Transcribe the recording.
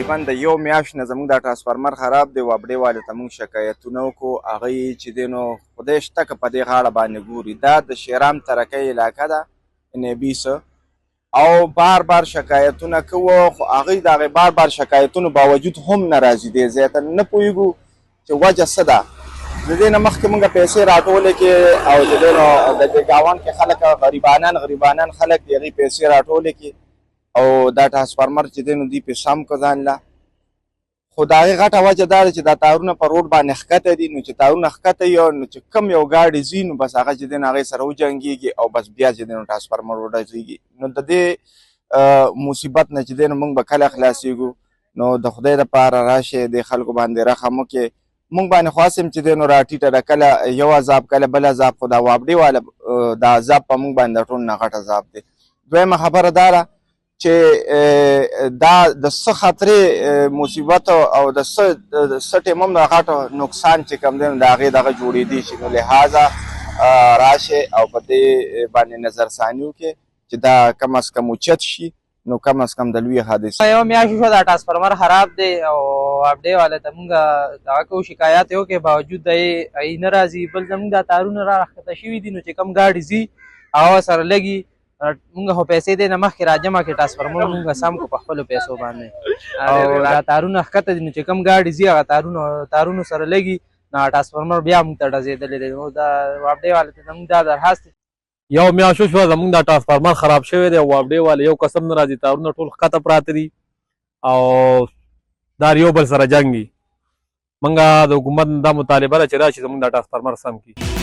تقریبا د یو میاشت نه زموږ دا ټرانسفارمر خراب دی. وابډې والو ته موږ شکایتونه وکړو. هغوی چې دی نو خدای شته که په دې غاړه باندې ګوري. دا د شیرام ترکۍ علاقه ده نیبیس او بار بار شکایتونه کوو، خو هغوی د هغې بار بار شکایتونو باوجود هم نه راځي دې ځای ته. نه پوهېږو چې وجه څه ده. د دې نه مخکې موږ پیسې راټولې کړې او د دې نو د دې ګاونډ کې خلک غریبانان خلک دي، هغوی پیسې راټولې کړي او دا ټرانسفارمر چې دی نو دوی پې سم کړه ځان له. خو د هغې غټه وجه دا ده چې دا تارونه په روډ باندې ښکته دي. نو چې تارونه ښکته وي نو چې کوم یو ګاډي ځي نو بس هغه چې دی نو هغې سره وجنګېږي او بس بیا چې دی نو ټرانسفارمر وډزېږي. نو د دې مصیبت نه چې دی نو موږ به کله خلاصېږو. نو د خدای دپاره راشئ دې خلکو باندې رحم وکړئ. موږ باندې خو هسې هم چې دی نو راټیټه ده، کله یو عذاب کله بل عذاب، خو دا وابډې والا دا عذاب په موږ باندې د ټول نه غټ عذاب دی. دویمه خبره دا ده چې دا د څه خطرې مصیبت او د څه ټیم هم د غټ نقصان چې کوم دی نو د هغې دغه جوړېدی شي. نو لحاظه راشئ او په دې باندې نظرثاني وکړئ چې دا کم از کم اوچت شي، نو کم از کم د لوی حادثې. یو میاشت شوه دا ټرانسفارمر خراب دی او اپډې والا ته مونږ دغه کوو شکایت یې وکړې، باوجود د یې نه راځي. بل زمونږ دا تارونه را راښکته شوي دي، نو چې کوم ګاډي ځي هغه سره لګي. مونږ خو پیسې دی نه مخکې راجمع کړې، ټرانسفارمر مونږ سم کړو په خپلو پیسو باندې او دا تارونه ښکته دي. نو چې کوم ګاډي ځي هغه تارونو سره لګي، نو ټرانسفارمر بیا مونږ ته ډزېدلی دی. نو دا اپډې والا ته زمونږ دا درخواست دی. یو میاشت شوه زمونږ دا ټرانسفارمر خراب شوی دی او اپډې والا یو قسم نه راځي، تارونه ټول ښکته پراته دي او دا یو بل سره جنګ دي. مونږ د حکومت دا مطالبه ده چې راشي زمونږ دا ټرانسفارمر سم کړي.